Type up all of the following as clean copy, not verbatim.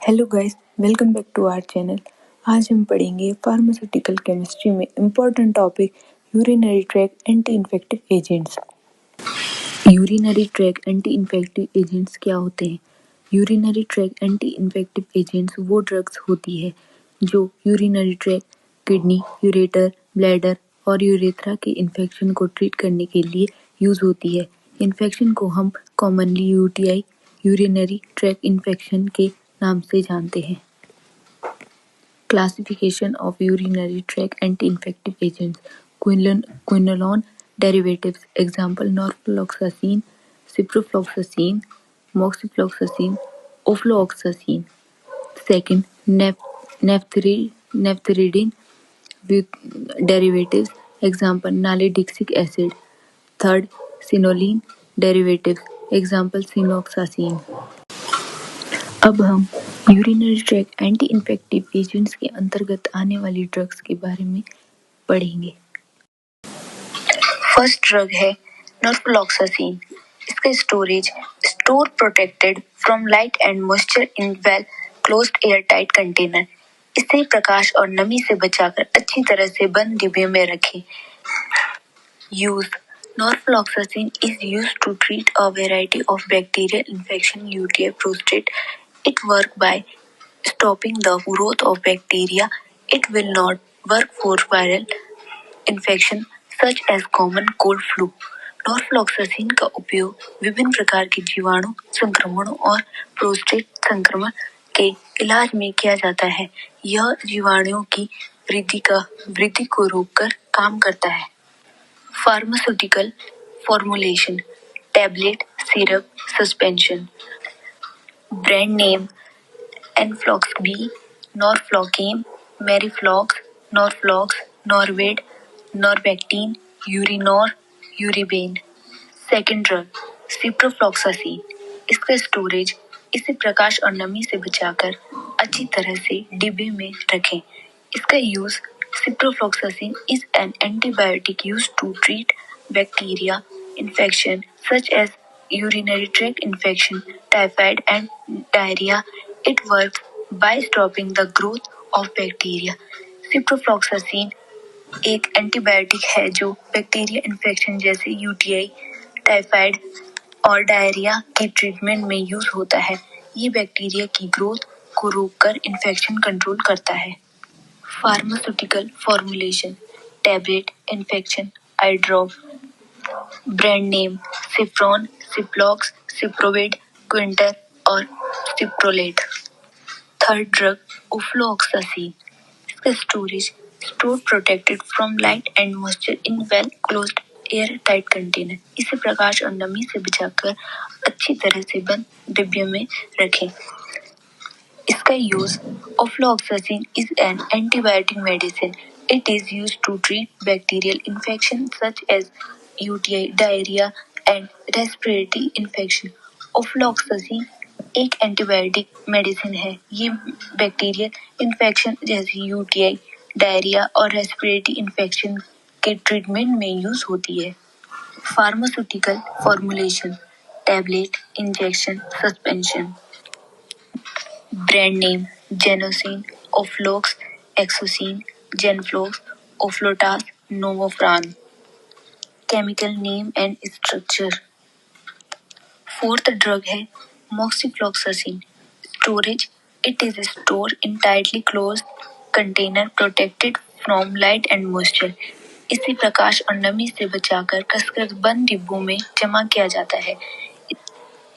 Hello guys, welcome back to our channel. आज हम पढ़ेंगे फार्मास्यूटिकल केमिस्ट्री में important topic urinary tract anti infective agents. Urinary tract anti infective agents क्या होते हैं? Urinary tract anti infective agents वो drugs होती है जो urinary tract, kidney, ureter, bladder और यूरेथ्रा के इन्फेक्शन को ट्रीट करने के लिए यूज होती है। इन्फेक्शन को हम commonly UTI, urinary tract infection के नाम से जानते हैं। Classification of urinary tract anti-infective agents. Quinolone derivatives. Example: norfloxacin, ciprofloxacin, moxifloxacin, ofloxacin. Second, naphthalene derivatives. Example: nalidixic acid. Third, sinolene derivatives. Example: siloxacin. अब हम urinary tract anti infective agents के अंतर्गत आने वाली ड्रग्स के बारे में पढ़ेंगे। फर्स्ट ड्रग है नॉर्फ्लोक्सासिन। इसका store protected from light and moisture in well closed air tight container. इसे प्रकाश और नमी से बचाकर अच्छी तरह से बंद डिब्बे में रखें। Use: norfloxacin is used to treat a variety of bacterial infection, UTI, prostate. It works by stopping the growth of bacteria. It will not work for viral infection such as common cold flu. नॉर्फ्लॉक्सासिन का उपयोग विभिन्न प्रकार के जीवाणु संक्रमणों और prostate संक्रमण के इलाज में किया जाता है। यह जीवाणुओं की वृद्धि को रोककर काम करता है। Pharmaceutical formulation: tablet, syrup, suspension. Brand name: Enflox B, Norflokem, Meriflox, Norflox, Norwed, Norbactin, Urinor, Uriben. Second drug ciprofloxacin. इसका स्टोरेज: इसे प्रकाश और नमी से बचाकर अच्छी तरह से डिब्बे में रखें। इसका use: ciprofloxacin is an antibiotic used to treat bacteria infection such as urinary tract infection, typhoid and diarrhea. It works by stopping the growth of bacteria. Ciprofloxacin एक एंटीबायोटिक है जो बैक्टीरिया इन्फेक्शन जैसे यूटीआई, टाइफाइड और diarrhoea की treatment में use होता है। ये बैक्टीरिया की ग्रोथ को रोककर इन्फेक्शन कंट्रोल करता है। Pharmaceutical formulation: tablet, infection, eye drop. Brand name: Cifran, Ciplox, Ciprowed, Quintor और सिप्रोलेट। Third drug ofloxacin. इसका storage: store protected from light and moisture in well closed air tight container. इसे प्रकाश और नमी से बचाकर अच्छी तरह से बंद डिब्बे में रखें। इसका use: ofloxacin is an antibiotic medicine. It is used to treat bacterial infection such as UTI, diarrhea and respiratory infection. Ofloxacin एक एंटीबायोटिक मेडिसिन है। ये बैक्टीरियल इन्फेक्शन जैसे यूटीआई, डायरिया और रेस्पिरेटरी इन्फेक्शन के ट्रीटमेंट में यूज होती है। Pharmaceutical formulation: tablet, injection, suspension. Brand name: Zenocin, Oflox, Exocin, Zenflox, Oflotas, Novofran. Chemical name and structure. Fourth drug है moxifloxacin. Storage: it is store in tightly closed container protected from light and moisture. इसे प्रकाश और नमी से बचाकर कसकर बंद डिब्बों में जमा किया जाता है।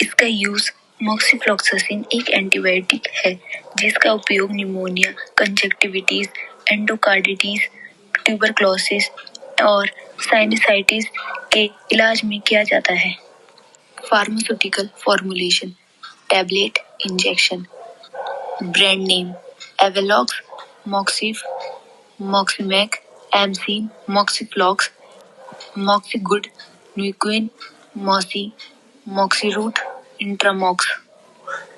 इसका यूज: मोक्सिफ्लोक्सासिन एक एंटीबायोटिक है जिसका उपयोग निमोनिया, कंजक्टिविटीज, एंडोकार्डिटिस, ट्यूबरक्लोसिस और साइनसाइटिस के इलाज में किया जाता है। Pharmaceutical formulation: tablet, injection. Brand name: Avelox, Moxif, Moximac, Emcin, Moxiflox, Moxigood, Newquin, Mosi, Moxiroot, Intramox.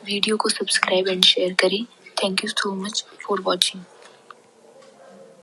Video को सब्सक्राइब एंड शेयर करें। Thank you so much for watching.